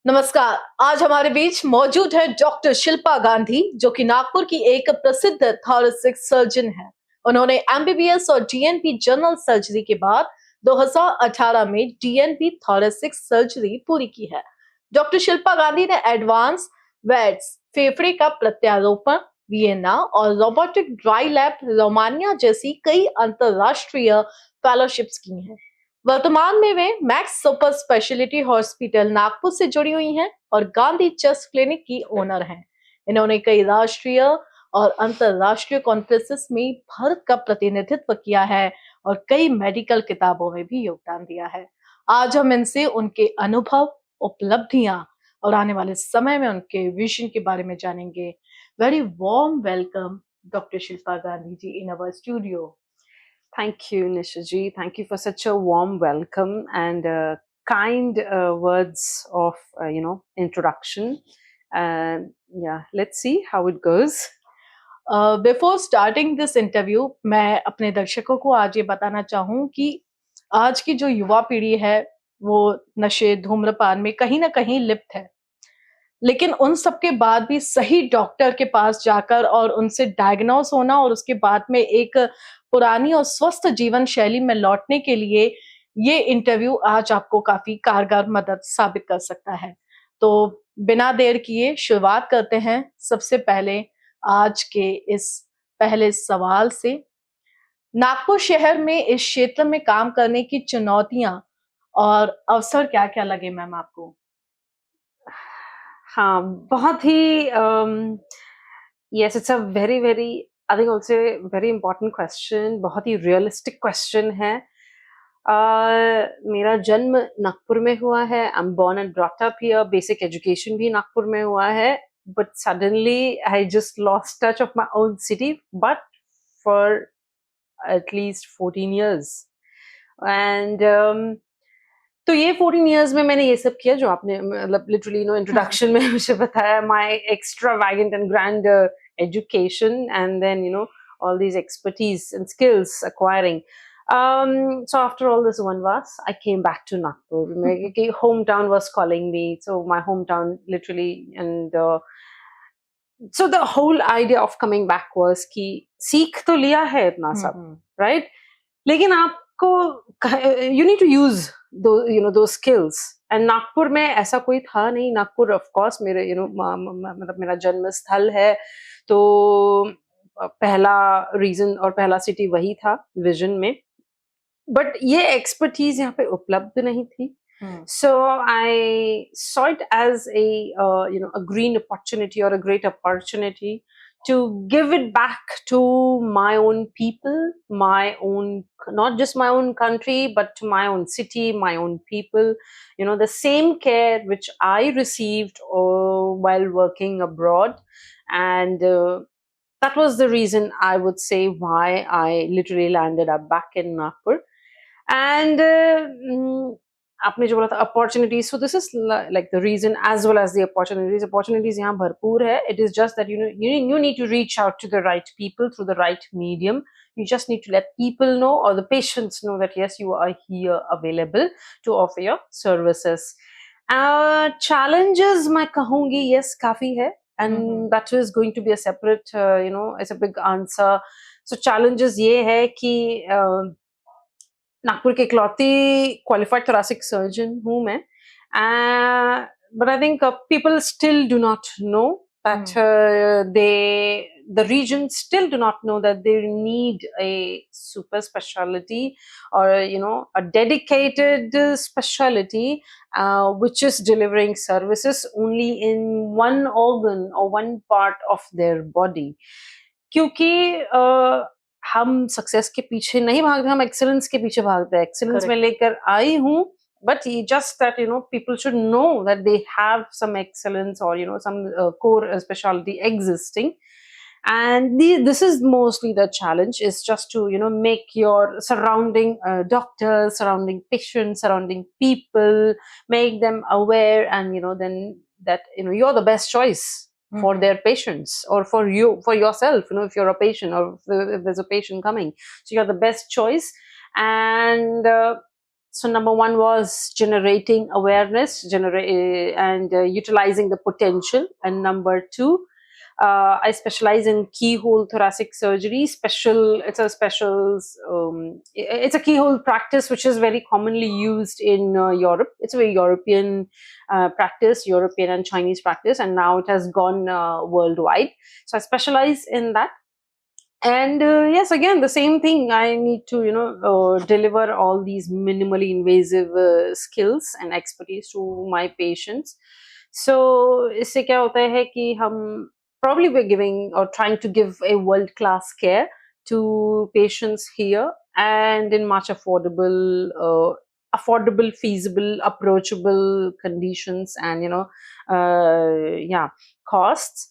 नमस्कार। आज हमारे बीच मौजूद है डॉक्टर शिल्पा गांधी, जो कि नागपुर की एक प्रसिद्ध थॉरेसिक सर्जन है। उन्होंने एमबीबीएस और डीएनपी जनरल सर्जरी के बाद 2018 में डीएनपी थॉरेसिक सर्जरी पूरी की है। डॉक्टर शिल्पा गांधी ने एडवांस वेट्स, फेफड़े का प्रत्यारोपण, वियना और रोबोटिक ड्राई लैब रोमानिया जैसी कई अंतरराष्ट्रीय फेलोशिप्स की हैं। वर्तमान में वे Max super speciality hospital Nagpur से जुड़ी हुई हैं और गांधी चेस्ट क्लिनिक की ओनर हैं। इन्होंने कई राष्ट्रीय और अंतरराष्ट्रीय कॉन्फ्रेंसेस में भारत का प्रतिनिधित्व किया है और कई मेडिकल किताबों में भी योगदान दिया है। आज हम इनसे उनके अनुभव, उपलब्धियां और आने वाले समय में उनके विजन के बारे में जानेंगे। Very warm welcome doctor Shilpa Gandhi ji in our studio. Thank you, Nishaji. Thank you for such a warm welcome and kind words of, introduction. And yeah, let's see how it goes. Before starting this interview, मैं अपने दर्शकों को आज ये बताना चाहूँ कि आज की जो युवा पीढ़ी है, वो नशे, धूम्रपान में कहीं न कहीं लिप्त है। लेकिन उन सब के बाद भी सही डॉक्टर के पास जाकर और उनसे डायग्नोस होना और उसके बाद में एक पुरानी और स्वस्थ जीवन शैली में लौटने के लिए ये इंटरव्यू आज आपको काफ़ी कारगर मदद साबित कर सकता है। तो बिना देर किए शुरुआत करते हैं। सबसे पहले आज के इस पहले सवाल से, नागपुर शहर में इस क्षेत्र में काम करने की चुनौतियाँ और अवसर क्या-क्या लगे मैम आपको? हाँ, बहुत ही yes, it's a very I think also very important question. बहुत ही realistic question है. मेरा जन्म नागपुर में हुआ है. I'm born and brought up here. Basic education भी नागपुर में हुआ है. But suddenly I just lost touch of my own city. But for at least 14 years. And तो ये 14 years में मैंने ये सब किया जो आपने मतलब literally introduction में मुझे बताया, my extravagant and grand education and then all these expertise and skills acquiring. So after all this vanvas, I came back to Nagpur. My hometown was calling me, so my hometown literally, and so the whole idea of coming back was कि सीख तो लिया है इतना सब, right? लेकिन आपको you need to use those skills. And Nagpur में ऐसा कोई था नहीं. नागपुर of course मेरे मतलब मेरा जन्म स्थल है, तो पहला रीजन और पहला सिटी वही था विजन में. बट ये एक्सपर्टीज यहाँ पे उपलब्ध नहीं थी. So I saw it as a green opportunity or a great opportunity to give it back to my own people, my own, not just my own country, but to my own city, my own people. The same care which I received while working abroad, and that was the reason I would say why I literally landed up back in Nagpur. And आपने जो बोला था opportunities, so this is like the reason as well as the opportunities यहाँ भरपूर है. It is just that you need to reach out to the right people through the right medium. You just need to let people know, or the patients know, that yes, you are here available to offer your services. Challenges मैं कहूँगी yes काफी है, and that is going to be a separate it's a big answer. So challenges ये है कि नागपुर के इकलौती qualified thoracic surgeon हूँ मैं. But I think people still do not know that the region still do not know that they need a super specialty, or a dedicated specialty which is delivering services only in one organ or one part of their body. क्योंकि हम success के पीछे नहीं भागते, हम excellence के पीछे भागते हैं. एक्सीलेंस में लेकर आई हूँ, but just that people should know that they have some excellence or some core specialty existing. And this is mostly the challenge, is just to make your surrounding doctors, surrounding patients, surrounding people, make them aware, and then that you're the best choice for their patients, or for yourself, if you're a patient, or if there's a patient coming, so you're the best choice. And So number one was generating awareness, and utilizing the potential. And number two, I specialize in keyhole thoracic surgery. It's a keyhole practice which is very commonly used in Europe. It's a very European practice, European and Chinese practice, and now it has gone worldwide. So I specialize in that. And yes, again, the same thing. I need to, deliver all these minimally invasive skills and expertise to my patients. So, इससे क्या होता है कि हम probably we're giving or trying to give a world class care to patients here, and in much affordable, feasible, approachable conditions, and yeah, costs.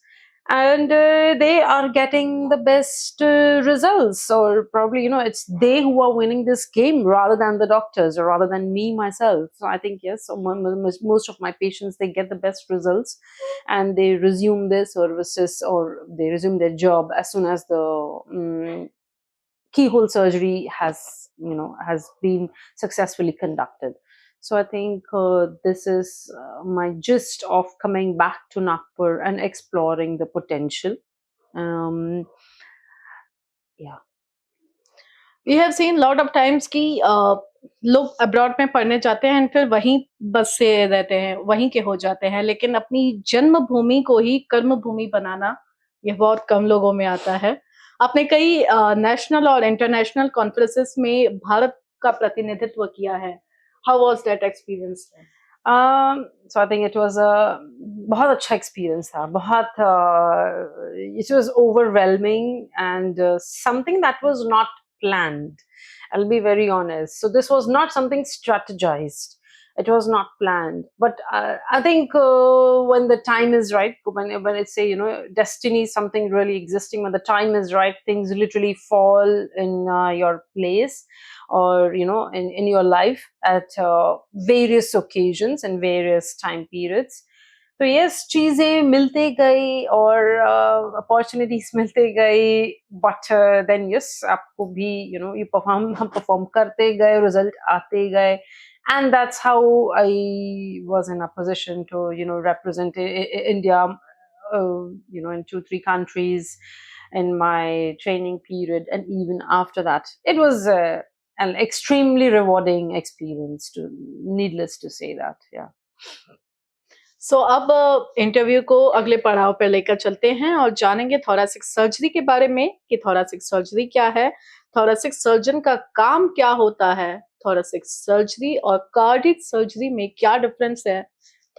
And they are getting the best results, or probably it's they who are winning this game rather than the doctors, or rather than me myself. So I think yes, so most of my patients, they get the best results, and they resume their services, or they resume their job as soon as the keyhole surgery has been successfully conducted. So I think this is my gist of coming back to Nagpur and exploring the potential. um, yeah. We have seen lot of times कि लोग abroad में पढ़ने जाते हैं, फिर वहीं बस से रहते हैं, वहीं के हो जाते हैं, लेकिन अपनी जन्मभूमि को ही कर्म भूमि बनाना ये बहुत कम लोगों में आता है। आपने कई नेशनल और इंटरनेशनल कॉन्फ्रेंसेस में भारत का प्रतिनिधित्व किया है। How was that experience? So I think it was a बहुत अच्छा experience था, बहुत it was overwhelming, and something that was not planned. I'll be very honest. So this was not something strategized. It was not planned. But I think when the time is right, when it's say destiny is something really existing. When the time is right, things literally fall in your place, or in your life at various occasions and various time periods. तो yes, चीजें मिलते गई और opportunities मिलते गई, but then yes, आपको भी हम परफॉर्म करते गए, रिजल्ट आते गए, and that's how I was in a position to represent India in 2-3 countries in my training period. And even after that, it was an extremely rewarding experience, needless to say that. Yeah. सो अब interview को अगले पड़ाव पर लेकर चलते हैं और जानेंगे थोरेसिक सर्जरी के बारे में कि थोरेसिक सर्जरी क्या है, थोरेसिक सर्जन का काम क्या होता है, थोरेसिक सर्जरी और कार्डियक सर्जरी में क्या डिफरेंस है,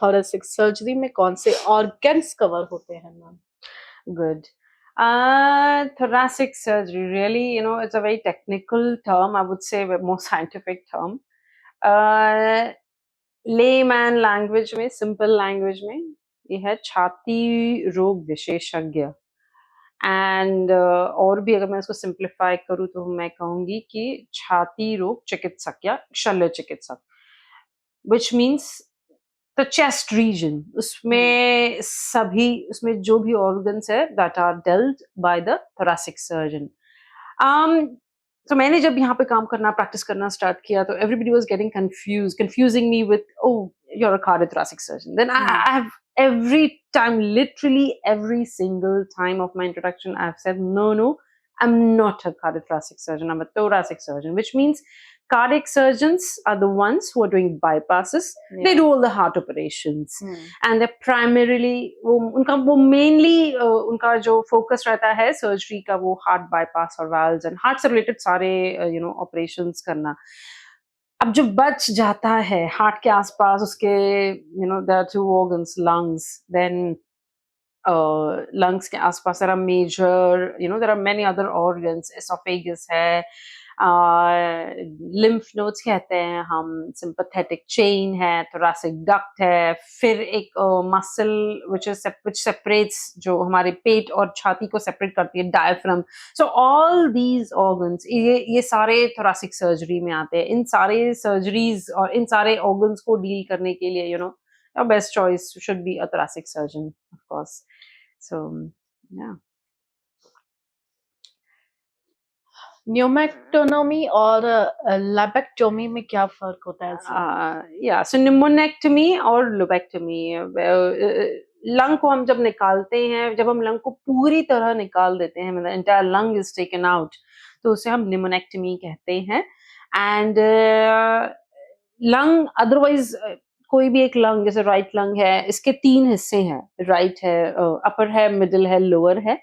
थोरेसिक सर्जरी में कौन से ऑर्गन्स कवर होते हैं ma'am? Good. Thoracic surgery, really, it's a very technical term. I would say a more scientific term. Layman language में, सिंपल लैंग्वेज में, ये है छाती रोग विशेषज्ञ। एंड और भी अगर मैं इसको सिंप्लीफाई करूँ तो मैं कहूंगी कि छाती रोग चिकित्सक या शल्य चिकित्सक, which means the chest region. उसमें जो भी ऑर्गन्स है that are dealt by the thoracic surgeon. तो मैंने जब यहाँ पे काम करना, प्रैक्टिस करना स्टार्ट किया, तो everybody was getting confusing me with, oh, you're a cardiothoracic surgeon. Then I have every time, literally every single time of my introduction, I've said, no, I'm not a cardiothoracic surgeon, I'm a thoracic surgeon, which means cardiac surgeons are the ones who are doing bypasses. They do all the heart operations, and they're primarily वो mainly उनका जो focus रहता है surgery का, वो heart bypass और valves and heart से related सारे operations करना। अब जो बच जाता है heart के आसपास, उसके there are 2 organs, lungs, then lungs के आसपास there are major, there are many other organs, esophagus है, lymph nodes कहते हैं हम, sympathetic chain है, thoracic duct है, फिर एक muscle which separates, जो हमारे पेट और छाती को separate करती है, diaphragm. So all these organs, ये सारे thoracic surgery में आते हैं। इन सारे surgeries और इन सारे organs को deal करने के लिए your best choice should be a thoracic surgeon, of course. So yeah. न्यूमेक्टोनोमी और लैपेक्टोमी में क्या फ़र्क होता है सर? या सो निमोनेक्टमी और लोबेक्टमी, लंग को हम जब निकालते हैं, जब हम लंग को पूरी तरह निकाल देते हैं, मतलब entire lung is taken out, तो उसे हम निमोनेक्टमी कहते हैं। एंड लंग अदरवाइज कोई भी एक लंग, जैसे राइट लंग है, इसके 3 हिस्से हैं, राइट है, अपर है, मिडल है, लोअर है,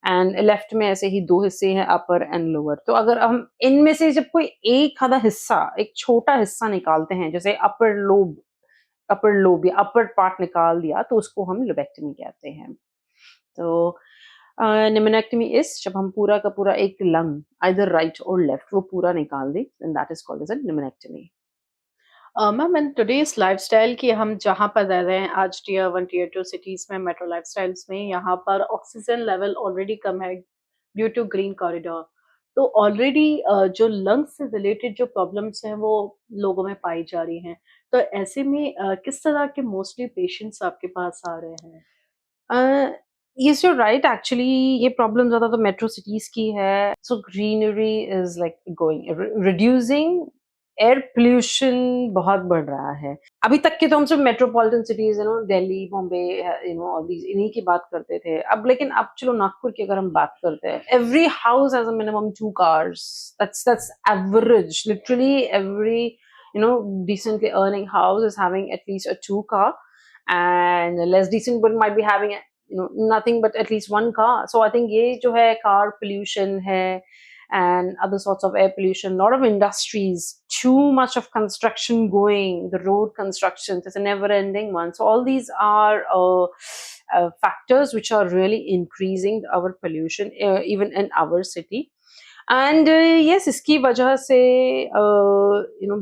एंड लेफ्ट में ऐसे ही 2 हिस्से हैं, अपर एंड लोअर। तो अगर हम इनमें से जब कोई एक आधा हिस्सा, एक छोटा हिस्सा निकालते हैं, जैसे अपर लोब या अपर पार्ट निकाल दिया, तो उसको हम लोबेक्टमी कहते हैं। तो निमोनेक्टमी इज जब हम पूरा का पूरा एक लंग, आइदर राइट और लेफ्ट, वो पूरा निकाल दें, then that is called as a pneumonectomy. Ma'am in today's lifestyle की हम जहाँ पर रह रहे हैं आज टियर 1, टियर 2 सिटीज़ में, मेट्रो लाइफ़स्टाइल्स में, यहाँ पर ऑक्सीजन लेवल ऑलरेडी कम है ड्यू टू ग्रीन कॉरिडोर। तो ऑलरेडी जो लंग्स से रिलेटेड जो प्रॉब्लम्स हैं वो लोगों में पाई जा रही हैं। तो ऐसे में किस तरह के मोस्टली पेशेंट्स आपके पास आ रहे हैं? Yes, you are right, actually ये प्रॉब्लम ज्यादा तो मेट्रो सिटीज की है। So greenery is like going reducing, air pollution बहुत बढ़ रहा है। अभी तक के तो हम सिर्फ metropolitan cities, Delhi, Bombay, all these, इन्हीं की बात करते थे। अब लेकिन अब चलो नागपुर की अगर हम बात करते हैं, every house has a minimum 2 cars, that's average, literally every decently earning house is having at least a 2 car, and less decent but might be having nothing but at least 1 car. So I think ये जो है car pollution है, and other sorts of air pollution, lot of industries, too much of construction going, the road constructions, it's a never ending one. So all these are factors which are really increasing our pollution, even in our city. And yes, इसकी वजह से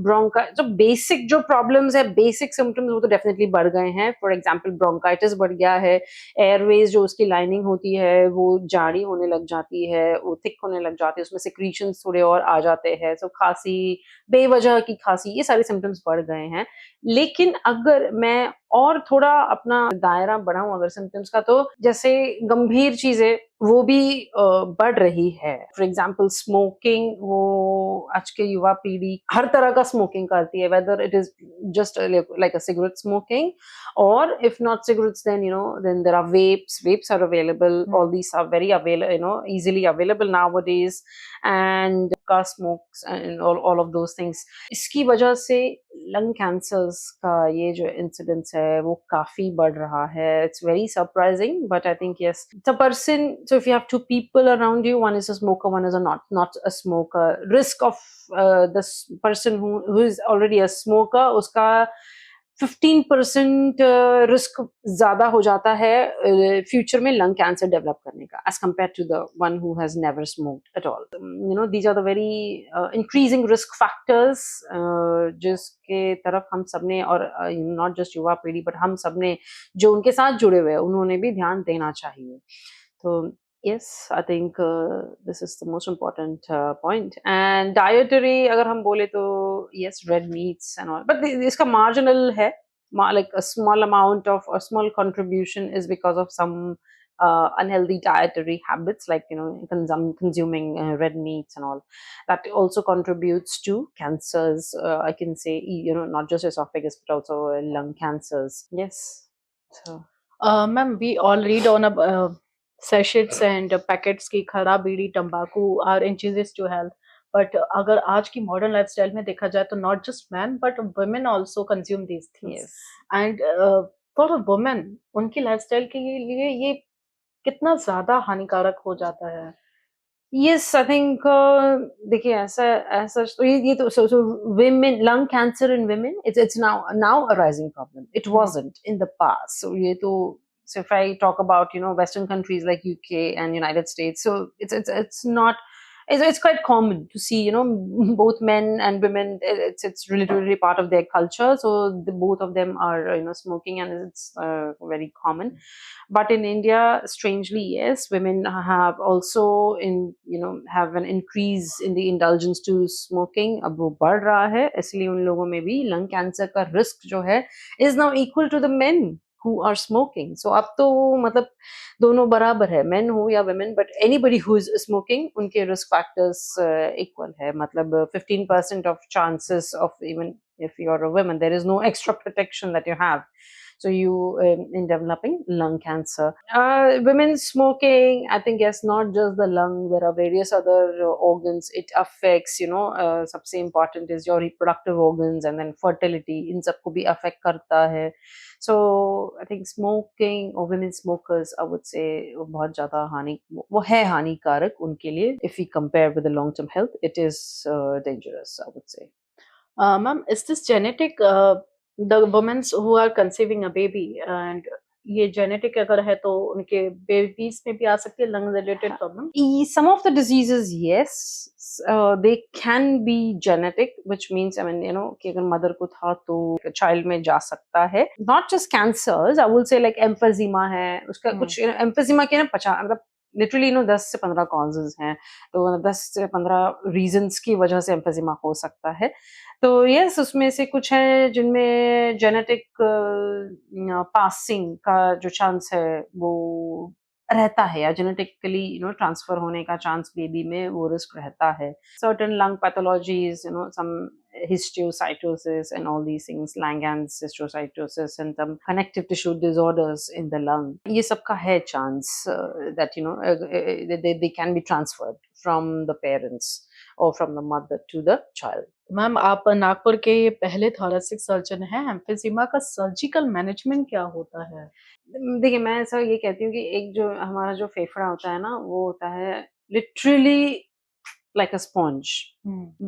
ब्रोंका जो basic जो problems है, basic symptoms, वो तो definitely बढ़ गए हैं। फॉर एग्जांपल ब्रोंकाइटिस बढ़ गया है, एयरवेज जो उसकी लाइनिंग होती है वो जाड़ी होने लग जाती है, वो थिक होने लग जाती है, उसमें सिक्रीशंस थोड़े और आ जाते हैं। सो खांसी, बेवजह की खांसी, ये सारे सिम्टम्स बढ़ गए हैं। लेकिन अगर मैं और थोड़ा अपना दायरा बढ़ाऊं अगर सिम्टम्स का, तो जैसे गंभीर चीजें वो भी बढ़ रही है। फॉर एग्जाम्पल स्मोकिंग, वो आज के युवा पीढ़ी हर तरह का स्मोकिंग करती है, whether it is just like a cigarette smoking, और if not cigarettes, then there are vapes are available. All these are very available, easily available nowadays, and car smokes and all of those things. इसकी वजह से lung cancers का ये जो incidence है वो काफी बढ़ रहा है। It's very surprising, but I think yes, the person, so if you have 2 people around you, one is a smoker, one is a not a smoker, risk of the person who is already a smoker, उसका 15% risk ज्यादा हो जाता है future में lung cancer develop करने का, as compare to the one who has never smoked at all. These are the very increasing risk factors, जिसके तरफ हम सबने, और नॉट जस्ट युवा पीढ़ी बट हम सबने जो उनके साथ जुड़े हुए हैं, उन्होंने भी ध्यान देना चाहिए। तो yes, I think this is the most important point. And dietary, अगर हम बोले तो yes, red meats and all, but इसका marginal है, like a small amount of, a small contribution is because of some unhealthy dietary habits, like consuming red meats and all. That also contributes to cancers. I can say, not just esophagus but also lung cancers. Yes. So. Ma'am, we all read on sachets and packets की खराब बीड़ी, तंबाकू are injurious to health. But अगर आज की modern lifestyle में देखा जाए तो not just men but women also consume these things. Yes. And for a woman, उनकी lifestyle के लिए ये कितना ज़्यादा हानिकारक हो जाता है? Yes, I think देखिए, ऐसा तो ये तो, so women, lung cancer in women, it's now a rising problem. It wasn't in the past. So ये तो, so if I talk about Western countries like UK and United States, so it's not, it's quite common to see both men and women. It's relatively part of their culture. So both of them are smoking, and it's very common. But in India, strangely, yes, women have also have an increase in the indulgence to smoking. अब वो बढ़ रहा है, इसलिए उन लोगों में भी lung cancer का risk जो है is now equal to the men who are smoking. So अब तो मतलब दोनों बराबर है, men हो या women, but anybody who is smoking, उनके risk factors equal है. मतलब 15% of chances of, even if you're a woman, there is no extra protection that you have. So you in developing lung cancer. Women smoking, I think, yes, not just the lung, there are various other organs it affects, you know. सबसे important is your reproductive organs, and then fertility, इन सबको भी affect करता है. So I think smoking or women smokers, I would say, वो बहुत ज़्यादा वो है हानिकारक उनके लिए. If we compare with the long term health, it is dangerous, I would say. Ma'am, is this genetic? The women who are conceiving a baby, and ये genetic अगर है तो उनके babies में भी आ सकती है lung related problem? Some of the diseases, yes, they can be genetic, which means, I mean, you know, कि अगर mother को था तो child में जा सकता है. Not just cancers, I will say, like emphysema है, उसका कुछ emphysema के ना 50, मतलब लिटरली 10 से 15 कॉजेज हैं, तो 10 से 15 रीजंस की वजह से emphysema हो सकता है. तो यस, उसमें से कुछ है जिनमें जेनेटिक पासिंग का जो चांस है वो रहता है, या जेनेटिकली ट्रांसफर होने का चांस बेबी में वो रिस्क रहता है. Certain lung pathologies, some histiocytosis and all these things, Langerhans histiocytosis, and some connective tissue disorders in the lung. ये सब का है chance that they can be transferred from the parents or from the mother to the child. Ma'am, आप नागपुर के पहले thoracic surgeon हैं. एम्फिजिमा का surgical management क्या होता है? देखिए, मैं ऐसा ये कहती हूँ कि एक जो हमारा जो फेफड़ा होता है ना, वो होता है लिटरली लाइक अ स्पॉन्ज.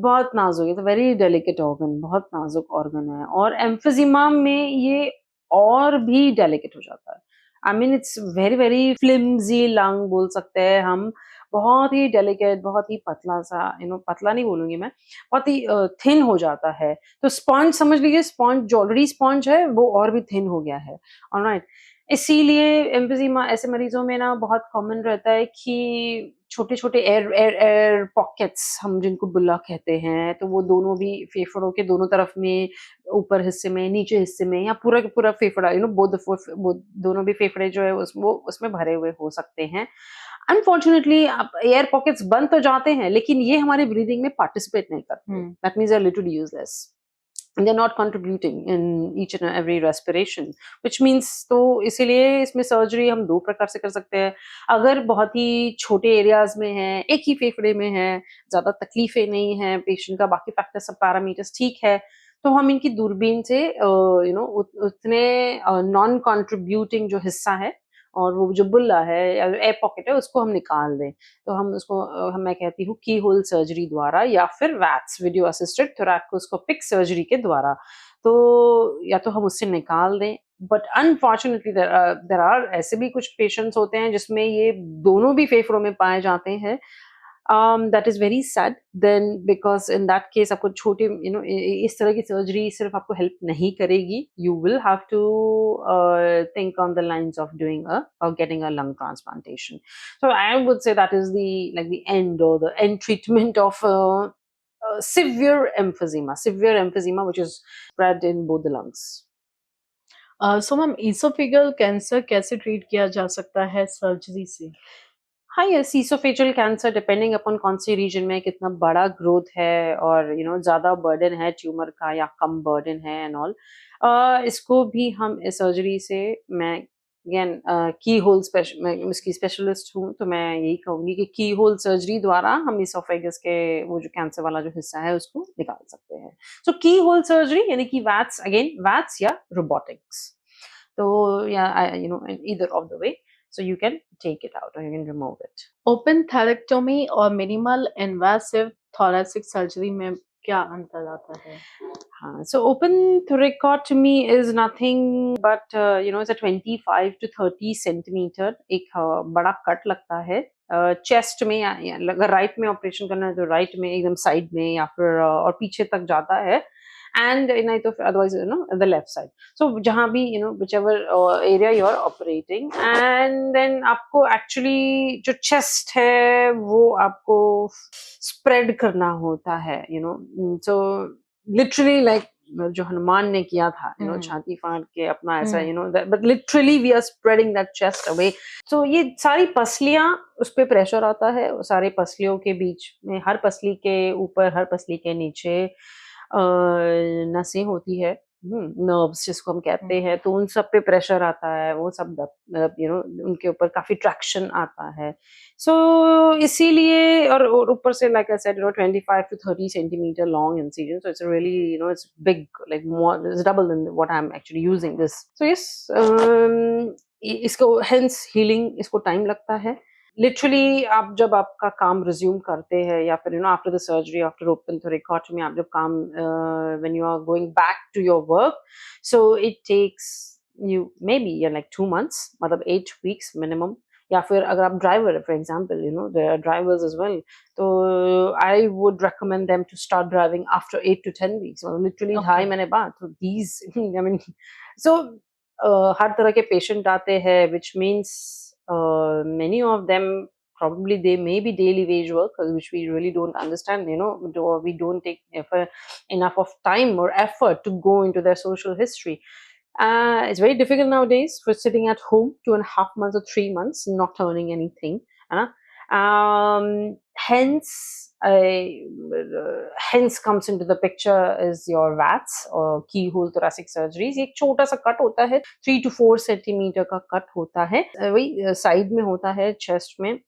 बहुत नाजुक है, वेरी डेलिकेट ऑर्गन, बहुत नाजुक ऑर्गन है, और एम्फिजिमा में ये और भी डेलिकेट हो जाता है. I mean, it's very very flimsy lung बोल सकते हैं हम. बहुत ही डेलिकेट, बहुत ही पतला सा, पतला नहीं बोलूंगी मैं, बहुत ही थिन हो जाता है. तो स्पॉन्ज समझ लीजिए, स्पॉन्ज जो ऑलरेडी स्पॉन्ज है वो और भी थिन हो गया है. ऑलराइट. इसीलिए एम्फिजिमा ऐसे मरीजों में ना बहुत कॉमन रहता है कि छोटे छोटे एयर एयर एयर पॉकेट्स, हम जिनको बुल्ला कहते हैं, तो वो दोनों भी फेफड़ों के दोनों तरफ में, ऊपर हिस्से में, नीचे हिस्से में, या पूरा का पूरा फेफड़ा, दोनों भी फेफड़े जो है वो उसमें भरे हुए हो सकते हैं. अनफॉर्चुनेटली एयर पॉकेट्स बंद तो जाते हैं, लेकिन ये हमारे ब्रीदिंग में पार्टिसिपेट नहीं करते. That means they are literally useless. They're not contributing in each and every respiration, which means, तो इसीलिए इसमें सर्जरी हम दो प्रकार से कर सकते हैं. अगर बहुत ही छोटे एरियाज में है, एक ही फेफड़े में है, ज्यादा तकलीफें नहीं है, पेशेंट का बाकी फैक्टर सब पैरामीटर्स ठीक है, तो हम इनकी दूरबीन से उतने नॉन कंट्रीब्यूटिंग जो हिस्सा है और वो जो बुल्ला है या एयर पॉकेट है, उसको हम निकाल दें. तो हम उसको मैं कहती हूँ की होल सर्जरी द्वारा, या फिर watts, video assisted thoracoscopic surgery के द्वारा. तो या तो हम उससे निकाल दें, बट अनफॉर्चुनेटली देर आर ऐसे भी कुछ पेशेंट्स होते हैं जिसमें ये दोनों भी फेफड़ों में पाए जाते हैं. That is very sad then, because in that case आपको छोटे इस तरह की सर्जरी सिर्फ आपको हेल्प नहीं करेगी. You will have to think on the lines of doing or getting a lung transplantation. So I would say that is the end, or the end treatment of severe emphysema which is spread in both the lungs. So ma'am, oesophageal cancer कैसे treat किया जा सकता है surgery से? हाँ, ये oesophageal cancer depending upon कौन सी reason में कितना बड़ा ग्रोथ है, और ज्यादा बर्डन है ट्यूमर का या कम बर्डन है एंड ऑल, इसको भी हम इस सर्जरी से, मैं अगेन की होल मैं इसकी स्पेशलिस्ट हूँ, तो मैं यही कहूंगी कि की होल सर्जरी द्वारा हम ईसोफेगस के वो जो कैंसर वाला जो हिस्सा है उसको निकाल सकते हैं. सो की होल सर्जरी यानी कि वैट्स या रोबोटिक्स, तो या either of the way. So you can take it out or you can remove it. Open थैलेक्टोमी और मिनिमल इन्वेसिव थोरेसिक सर्जरी में क्या अंतर आता है? So open thoracotomy is nothing but it's a 25 to 30 centimeter एक बड़ा कट लगता है चेस्ट में, या अगर राइट में ऑपरेशन करना है तो राइट में एकदम साइड में, या फिर और पीछे तक जाता है, and नहीं तो otherwise the left side. So जहाँ भी whichever area you are operating, and then आपको actually जो chest है वो आपको spread करना होता है, so literally like जो हनुमान ने किया था, हम्म। छाती फाड़ के अपना ऐसा, हम्म। But literally we are spreading that chest away. So ये सारी पसलियां, उस पे प्रेशर आता है, वो सारी पसलियों के बीच में, हर पसली के ऊपर, हर पसली के नीचे नसें होती है, नर्व्स जिसको हम कहते हम्म। हैं, तो उन सब पे प्रेशर आता है, वो सब उनके ऊपर काफी ट्रैक्शन आता है। सो इसीलिए, और ऊपर से like I said 25 to 30 centimetre long incision, so it's really it's big, like more, it's double than what I am actually using this. So yes, इसको हेंस हीलिंग, इसको टाइम लगता है। लिटरली आप जब आपका काम रिज्यूम करते हैं, या फिर after the surgery, after open thoracotomy, आप जब काम when you are going back to your work, so it takes you maybe like 2 months, मतलब 8 weeks मिनिमम। या फिर अगर आप ड्राइवर है, for example, there are drivers as well, तो I would recommend them to start driving after 8 to 10 weeks, मतलब literally okay. 2.5 महीने बाद। तो दीज आई मीन, सो हर तरह के पेशेंट आते हैं, which means many of them probably they may be daily wage workers, which we really don't understand, or we don't take enough of time or effort to go into their social history. It's very difficult nowadays for sitting at home 2.5 months or 3 months not earning anything. है ना? Hence, hence comes into the picture is your VATS or keyhole thoracic surgeries. एक छोटा सा cut होता है, 3 to 4 centimetre का cut होता है, वही साइड में होता है, चेस्ट में।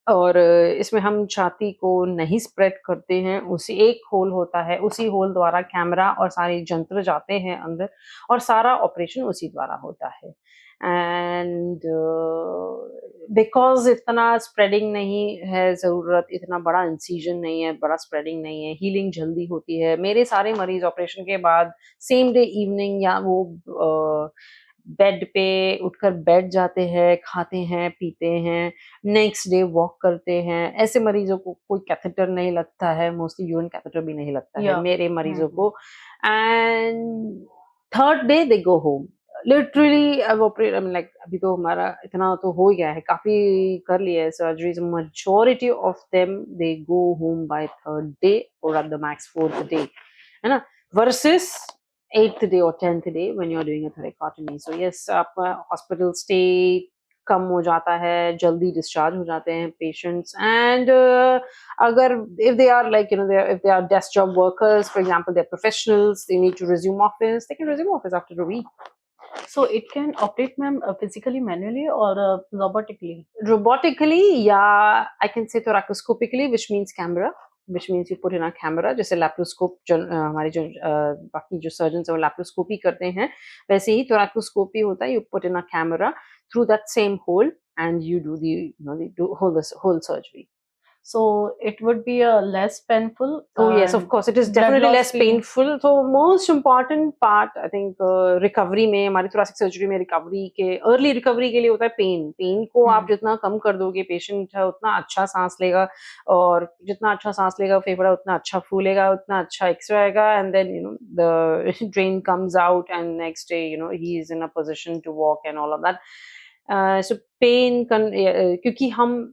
और इसमें हम छाती को नहीं स्प्रेड करते हैं, उसी एक होल होता है, उसी होल द्वारा कैमरा और सारे यंत्र जाते हैं अंदर, और सारा ऑपरेशन उसी द्वारा होता है। एंड बिकॉज इतना स्प्रेडिंग नहीं है ज़रूरत, इतना बड़ा इंसिजन नहीं है, बड़ा स्प्रेडिंग नहीं है, हीलिंग जल्दी होती है। मेरे सारे मरीज ऑपरेशन के बाद सेम डे इवनिंग, या वो बेड पे उठकर बैठ जाते हैं, खाते हैं, पीते हैं, नेक्स्ट डे वॉक करते हैं। ऐसे मरीजों को कोई कैथेटर नहीं लगता है, मोस्टली यूरिन कैथेटर भी नहीं लगता है या। मेरे मरीजों हम्म। को। And third day they go home, literally. अब ऑपरेट, आई मीन लाइक, अभी तो हमारा इतना तो हो गया है, काफी कर लिया है surgeries, majority of them they go home by third day और at the max fourth day, है ना, versus 8th day or 10th day when you're doing a thoracotomy. So yes, आपका हॉस्पिटल स्टे कम हो जाता है, जल्दी डिस्चार्ज हो जाते हैं पेशेंट्स। एंड अगर if they are like if they are desk job workers, for example, they're professionals, they need to resume office, they can resume office after a week. So it can operate, ma'am, physically, manually, or robotically? Robotically, yeah, I can say thoracoscopically, which means camera, which means you put in a camera, जैसे laparoscope जो हमारे जो बाकी जो surgeon है वो laparoscopy करते हैं, वैसे ही थोरैकोस्कोपी होता है। You put in a camera through that same hole and you do the whole surgery. So it would be less painful. Oh yes, of course, it is Blood definitely loss less भी- painful. So most important part, I think, recovery में, हमारी thoracic surgery में recovery के, early recovery के लिए होता है pen. Pen को आप जितना कम कर दोगे, पेशेंट है उतना अच्छा सांस लेगा, और जितना अच्छा सांस लेगा फेफड़ा उतना अच्छा फूलेगा, उतना अच्छा एक्सरे आएगा, and then the drain comes out, and next day he is in a position to walk and all of that. So pain क्योंकि हम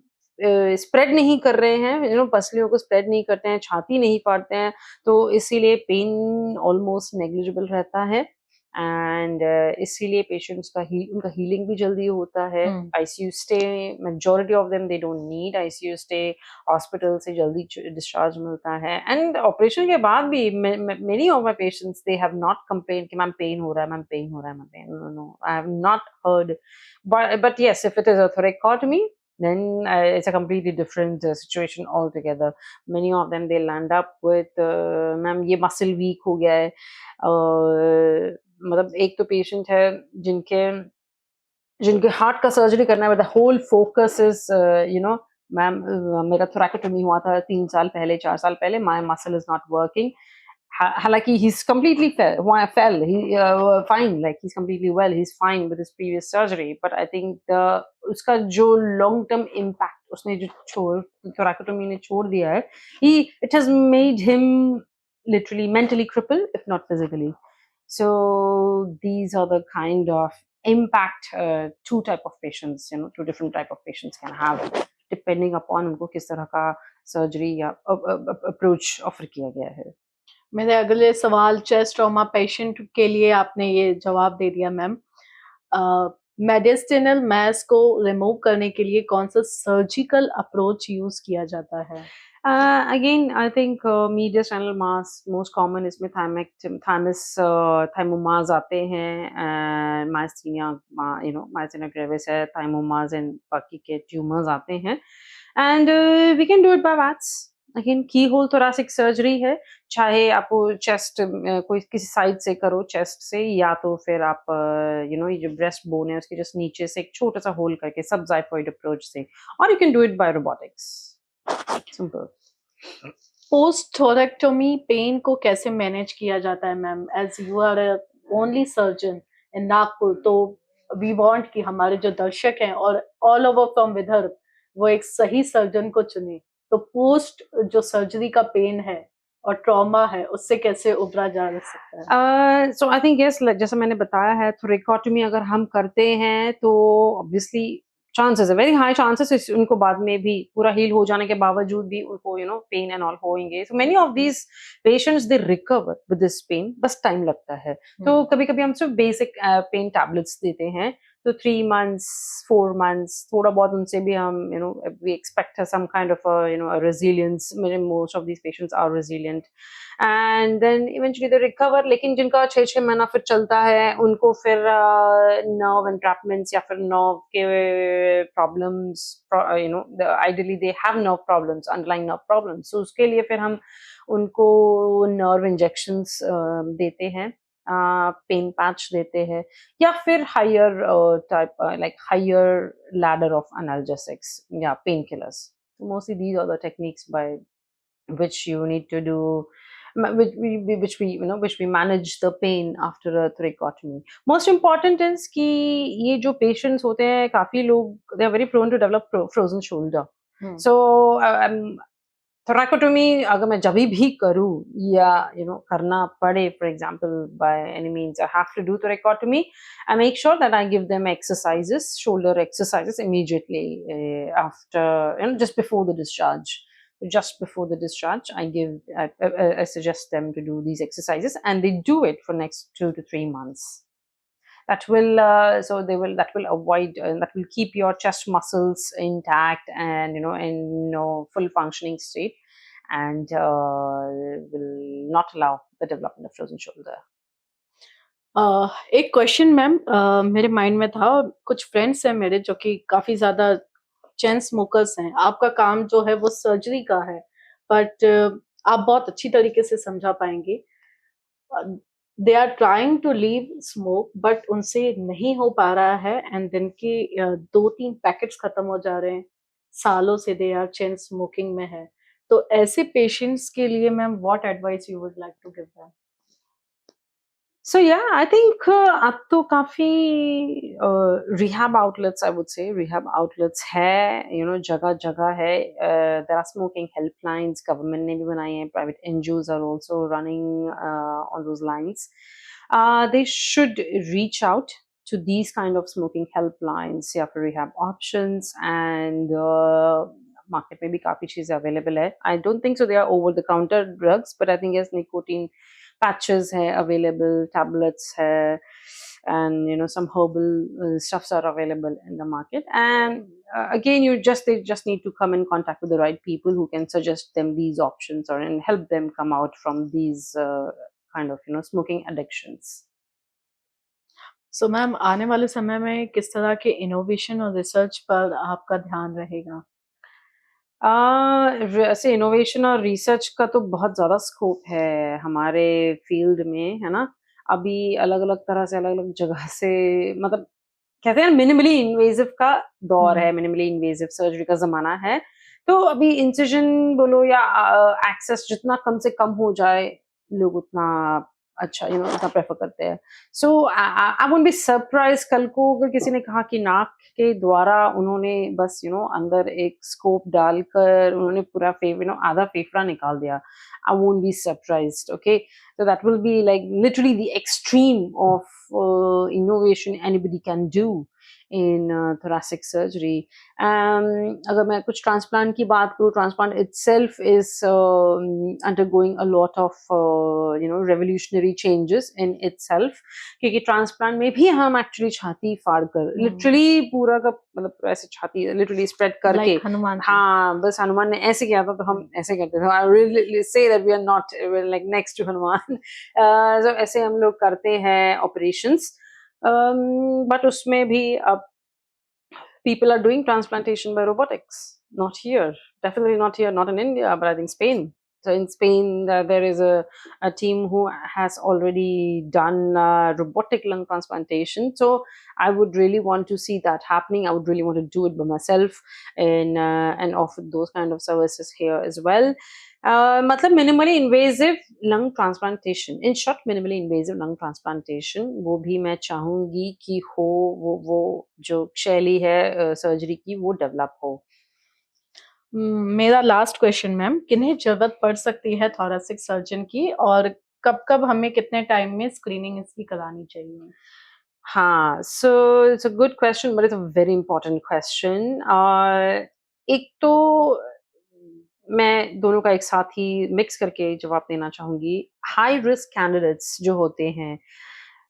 स्प्रेड नहीं कर रहे हैं, पसलियों को स्प्रेड नहीं करते हैं, छाती नहीं फाड़ते हैं, तो इसीलिए पेन ऑलमोस्ट नेग्लिजिबल रहता है। एंड इसीलिए पेशेंट्स का उनका हीलिंग भी जल्दी होता है। ICU stay, majority of them they don't need ICU stay, hospital से जल्दी डिस्चार्ज मिलता है। एंड ऑपरेशन के बाद भी many of my patients they have not complain कि मैम पेन हो रहा है, मैम पेन हो रहा है, ma'am pain, no, I have not heard. But yes, if it is a thoracotomy, then it's a completely different situation altogether. Many of them, they land up with ma'am ये muscle week हो गया है। मतलब एक तो patient है जिनके जिनके हार्ट का सर्जरी करना है, the whole focus is ma'am मेरा थोरैकोटोमी हुआ था 3 साल पहले, 4 साल पहले, my muscle is not working. हालांकि he's completely fell, he fine, like he's completely well, he's fine with his previous surgery, but I think उसका जो long term impact उसने जो thoracotomy ने छोड़ दिया है, it has made him literally mentally crippled, if not physically. So these are the kind of impact two type of patients, two different type of patients can have, depending upon उनको किस तरह का surgery या approach offer किया गया है। मेरे अगले सवाल चेस्ट ट्रॉमा पेशेंट के लिए आपने ये जवाब दे दिया मैम। मेडिस्टिनल मास को रिमूव करने के लिए कौन सा सर्जिकल अप्रोच यूज किया जाता है? Again, I think mediastinal mass most common इसमें thymus thymomas आते हैं, and myasthenia myasthenia gravis है, thymomas and बाकी के tumors आते हैं, and we can do it by VATS. Again, keyhole thoracic surgery है, चाहे आप चेस्ट कोई किसी साइड से करो चेस्ट से, या तो फिर आप ये जो ब्रेस्ट बोन है उसके जस्ट नीचे से एक छोटा सा होल करके सब जाइफॉइड अप्रोच से, और you can do it by robotics, simple. Post thoracotomy pain को कैसे मैनेज किया जाता है ma'am? As you are only surgeon in Nagpur, तो वी वांट कि हमारे जो दर्शक हैं और ऑल ओवर फ्रॉम विदर्भ वो एक सही सर्जन को चुने, तो पोस्ट जो सर्जरी का पेन है और ट्रॉमा है उससे कैसे उबरा जा सकता है? सो आई थिंक यस, जैसा मैंने बताया है, थोरेकोटॉमी अगर हम करते हैं तो ऑब्वियसली चांसेस है, वेरी हाई चांसेस उनको बाद में भी पूरा हील हो जाने के बावजूद भी उनको पेन एंड ऑल होंगे। So many of these patients they recover with this pain, बस टाइम लगता है। तो कभी कभी हम सिर्फ बेसिक पेन टैबलेट्स देते हैं, तो 3 months 4 months थोड़ा बहुत उनसे भी हम we expect some kind of a resilience। most of these patients are resilient and then eventually they recover। लेकिन जिनका 6 महीना फिर चलता है उनको फिर nerve entrapments या फिर nerve के problems, ideally they have nerve problems, underlying nerve problems, so उसके लिए फिर हम उनको nerve injections देते हैं, पेन पैच देते हैं, या फिर higher type like higher ladder of analgesics, yeah, painkillers। So mostly these are the techniques by which you need to do, which we manage the pain after a thoracotomy। Most important is कि ये जो patients होते हैं, काफी लोग they are very prone to develop frozen shoulder। So thoracotomy अगर मैं जभी भी करूँ या करना पड़े, for example by any means I have to do thoracotomy, I make sure that I give them exercises, shoulder exercises immediately after, just before the discharge। Just before the discharge, I suggest them to do these exercises, and they do it for next 2 to 3 months। That will that will avoid that will keep your chest muscles intact and in full functioning state, and will not allow the development of frozen shoulder। एक question ma'am मेरे mind में था। कुछ friends हैं मेरे जो कि काफी ज्यादा चेन स्मोकर्स हैं। आपका काम जो है वो सर्जरी का है, बट आप बहुत अच्छी तरीके से समझा पाएंगे। They are trying to leave smoke but उनसे नहीं हो पा रहा है, एंड दिन के 2-3 पैकेट्स खत्म हो जा रहे हैं। सालों से दे आर चेन स्मोकिंग में है। तो ऐसे पेशेंट्स के लिए ma'am what advice you would like to give them? So yeah, I think अब तो काफी rehab outlets, I would say rehab outlets है, जगह जगह है। There are smoking helplines, government ने भी बनाई है, private NGOs are also running on those lines। They should reach out to these kind of smoking helplines या फिर rehab options, and market में भी काफी चीजें available है। I don't think so they are over the counter drugs, but I think yes, nicotine patches hai available, tablets hai, and some herbal stuffs are available in the market। And again, they just need to come in contact with the right people who can suggest them these options, or and help them come out from these kind of smoking addictions। So ma'am आने वाले समय में किस तरह के innovation और research पर आपका ध्यान रहेगा? ऐसे इनोवेशन और रिसर्च का तो बहुत ज़्यादा स्कोप है हमारे फील्ड में, है ना? अभी अलग-अलग तरह से, अलग-अलग जगह से, मतलब कहते हैं मिनिमली इन्वेसिव का दौर है, मिनिमली इन्वेसिव सर्जरी का ज़माना है। तो अभी इंसिजन बोलो या एक्सेस जितना कम से कम हो जाए, लोग उतना अच्छा उतना प्रेफ़र करते हैं। सो आई वोंट बी सरप्राइज़ कल को अगर किसी ने कहा कि नाक के द्वारा उन्होंने बस अंदर एक स्कोप डालकर उन्होंने पूरा आधा फेफड़ा निकाल दिया। I won't be surprised, okay? So that will be like literally the extreme of innovation anybody can do। in thoracic surgery. अगर मैं कुछ transplant की बात करूँ, transplant itself is undergoing a lot of revolutionary changes in itself, क्योंकि transplant में भी हम actually छाती फाड़ कर literally पूरा का मतलब ऐसे छाती literally spread करके, Like हनुमान जी। हाँ बस हनुमान ने ऐसे किया था तो हम ऐसे करते थे. I really say that we are not we're like next to Hanuman. So ऐसे हम लोग करते हैं operations. But उसमें भी अब people are doing transplantation by robotics. Not here, definitely not here, not in India, but I think Spain. So in Spain, there is a team who has already done robotic lung transplantation. So I would really want to see that happening. I would really want to do it by myself and offer those kind of services here as well. मतलब minimally invasive lung transplantation. In short, minimally invasive lung transplantation वो भी मैं चाहूंगी कि हो, वो जो शैली है सर्जरी की वो डेवलप हो. मेरा लास्ट क्वेश्चन मैम, किन्हें जरूरत पड़ सकती है थोरेसिक सर्जन की और कब कब हमें कितने टाइम में स्क्रीनिंग इसकी करानी चाहिए? हाँ, so it's a good question, but it's a very important question. एक तो मैं दोनों का एक साथ ही मिक्स करके जवाब देना चाहूंगी. हाई रिस्क कैंडिडेट्स जो होते हैं,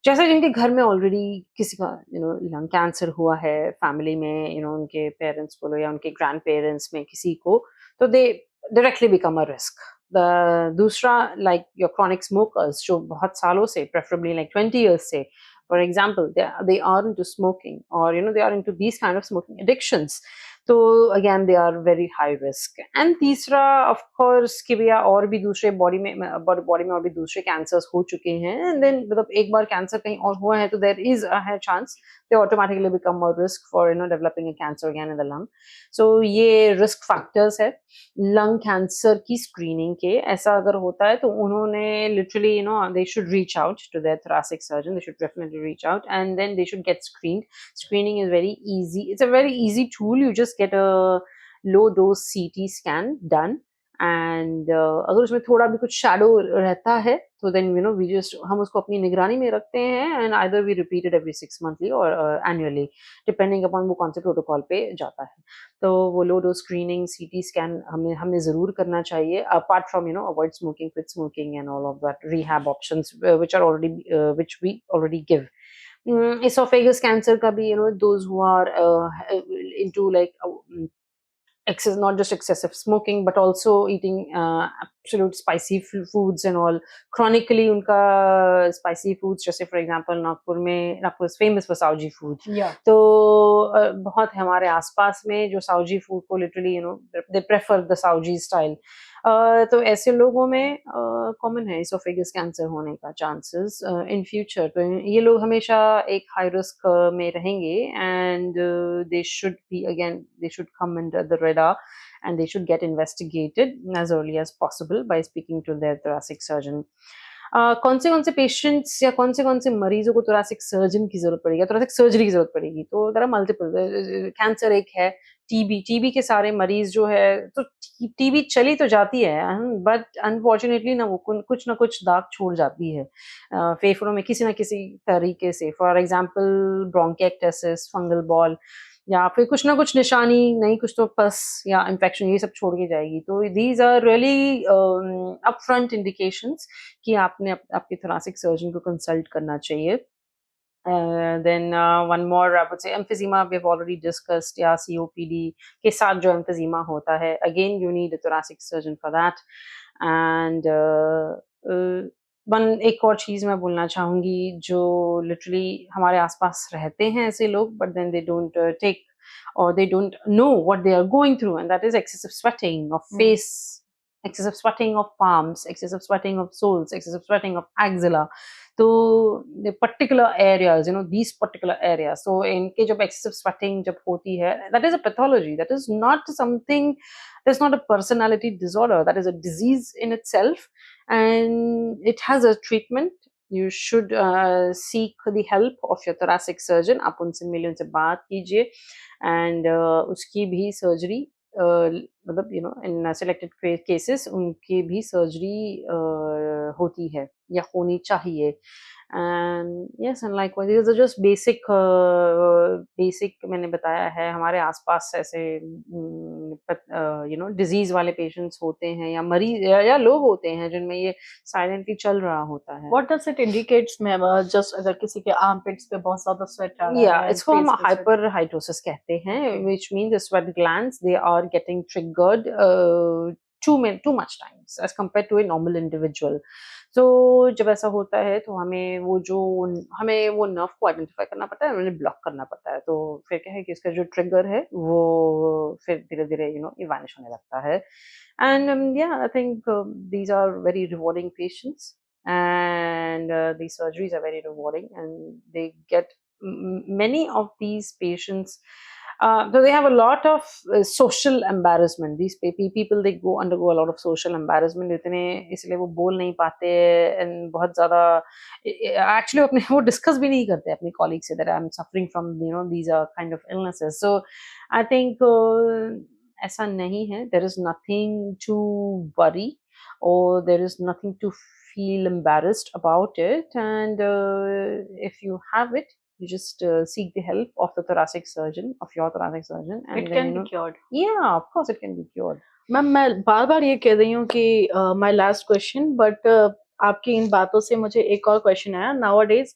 जैसे जिनके घर में ऑलरेडी किसी का लंग कैंसर हुआ है फैमिली में, उनके पेरेंट्स बोलो या उनके ग्रैंड पेरेंट्स में किसी को, तो दे डायरेक्टली बिकम अ रिस्क. दूसरा लाइक योर क्रॉनिक स्मोकर्स जो बहुत सालों से, प्रेफरेबली लाइक 20 years से, for example they are into smoking or they are into these kind of smoking addictions. तो again they are very high risk. And तीसरा of course कि भैया और भी दूसरे बॉडी में और भी दूसरे कैंसर्स हो चुके हैं, एंड देन मतलब एक बार कैंसर कहीं और हुआ है तो there is a high chance they automatically become more risk for developing a cancer again in the lung. So ये रिस्क फैक्टर्स है लंग कैंसर की स्क्रीनिंग के. ऐसा अगर होता है तो उन्होंने literally they should reach out to their thoracic surgeon. They should definitely reach out and then they should get screened. Screening is very easy. It's a very easy tool. You just get a low dose CT scan done, and अगर उसमें थोड़ा भी कुछ shadow रहता है तो then हम उसको अपनी निगरानी में रखते हैं, and either we repeat it every 6 monthly or annually depending upon वो कौन से प्रोटोकॉल पे जाता है. तो वो low dose screening CT scan हमें जरूर करना चाहिए, apart from avoid smoking, quit smoking and all of that rehab options which we already give. Esophagus cancer का भी those who are into like not just excessive smoking but also eating absolute spicy foods and all, chronically unka spicy foods, जैसे for example Nagpur is famous for Sauji food. Yeah. तो बहुत है हमारे आसपास में जो साउजी फूड को literally they prefer the Sauji style. तो ऐसे लोगों में कॉमन है इसोफेगस कैंसर होने का चांसेस इन फ्यूचर. तो ये लोग हमेशा एक हाई रिस्क में रहेंगे, and they should come under the radar and they should get investigated as early as possible by speaking to their thoracic surgeon. कौन से पेशेंट्स या कौन से मरीजों को thoracic सर्जन की जरूरत पड़ेगी, thoracic सर्जरी की जरूरत पड़ेगी? तो देयर आर मल्टीपल. कैंसर एक है, टीबी के सारे मरीज जो है, तो टीबी चली तो जाती है बट अनफॉर्चुनेटली ना वो कुछ ना कुछ दाग छोड़ जाती है फेफड़ों में किसी ना किसी तरीके से. For example bronchiectasis, fungal ball, या फिर कुछ ना कुछ निशानी, नहीं कुछ तो पस या इन्फेक्शन, ये सब छोड़ के जाएगी. तो these are really upfront indications कि आपने आपके thoracic सर्जन को कंसल्ट करना चाहिए. Then one more, I would say emphysema we have already discussed. या COPD के साथ जो emphysema होता है, again you need a thoracic surgeon for that. And एक और चीज मैं बोलना चाहूंगी, जो लिटरली हमारे आसपास रहते हैं ऐसे लोग, but then they don't take or they don't know what they are going through, and that is excessive sweating of face, excessive sweating of palms, excessive sweating of soles, excessive sweating of axilla. So the particular areas, these particular areas. So इनके जब excessive sweating जब होती है, that is a pathology. That is not something. That's not a personality disorder. That is a disease in itself, and it has a treatment. You should seek the help of your thoracic surgeon. आप उनसे मिलिए, उनसे बात कीजिए, and उसकी भी surgery मतलब इन selected cases उनकी भी सर्जरी होती है या होनी चाहिए। And yes, and likewise these are just basic मैंने बताया है। हमारे आसपास ऐसे डिजीज वाले पेशेंट्स होते हैं या मरीज या लोग होते हैं जिनमें ये साइलेंटली चल रहा होता है। What does it indicates, ma'am? Just अगर किसी के armpits पे बहुत ज्यादा sweat आ रहा Yeah, है, इसको हम face पे sweat, hyperhidrosis कहते हैं, which means the sweat glands they are getting triggered too much times as compared to a normal individual. So जब ऐसा होता है तो हमें वो नर्व को आइडेंटिफाई करना पड़ता है, उन्हें ब्लॉक करना पड़ता है। तो फिर क्या है कि इसका जो ट्रिगर है वो फिर धीरे-धीरे ये वैनिश होने लगता है। And yeah, I think these are very rewarding patients, and these surgeries are very rewarding, and they get many of these patients, so they have a lot of social embarrassment. These people they undergo a lot of social embarrassment, इतने इसलिए वो बोल नहीं पाते, and बहुत ज़्यादा actually अपने वो discuss भी नहीं करते अपने colleagues से that I'm suffering from these are kind of illnesses. So I think ऐसा नहीं है, there is nothing to worry or there is nothing to feel embarrassed about it, and if you have it, you just seek the help of the thoracic surgeon, of your thoracic surgeon, and it then can be cured. yeah, of course it can be cured. Ma'am मैं बार बार ये कह रही हूँ कि my last question, but आपकी इन बातों से मुझे एक और क्वेश्चन आया। Nowadays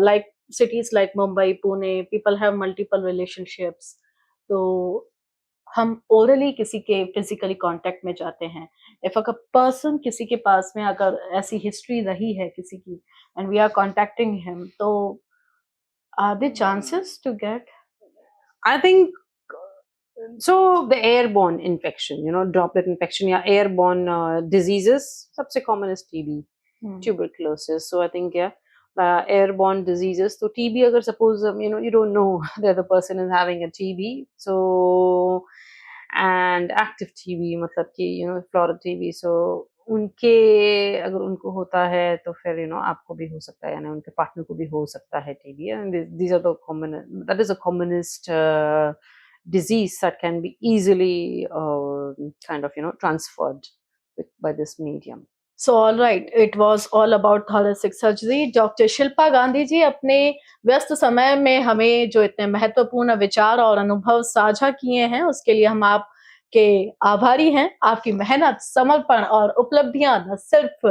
like cities like Mumbai, Pune, people have multiple relationships, तो हम ओरली किसी के फिजिकली कांटेक्ट में जाते हैं। इफ अ पर्सन किसी के पास में अगर ऐसी हिस्ट्री रही है किसी की and we are contacting him, तो are there chances to get? I think so the airborne infection, droplet infection या airborne diseases, सबसे common is TB, tuberculosis. So I think yeah, airborne diseases. So TB अगर suppose you don't know that the person is having a TB, so and active TB मतलब कि florid TB, so उनके अगर उनको होता है तो फिर आपको भी हो सकता है, यानी उनके पार्टनर को भी हो सकता है TB, and these are the common, that is the commonest disease that can be easily kind of transferred by this medium. So all right, it was all about thoracic surgery. Doctor Shilpa Gandhi ji अपने व्यस्त समय में हमें जो इतने महत्वपूर्ण विचार और अनुभव साझा किए हैं, उसके लिए हम आपके आभारी हैं। आपकी मेहनत, समर्पण और उपलब्धियां न सिर्फ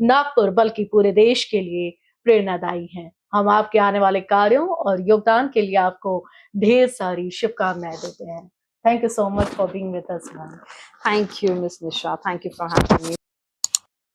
नागपुर बल्कि पूरे देश के लिए प्रेरणादायी हैं। हम आपके आने वाले कार्यों और योगदान के लिए आपको ढेर सारी शुभकामनाएं देते हैं। Thank you so much for being with us, ma'am. Thank you, Miss Nisha. Thank you for having me.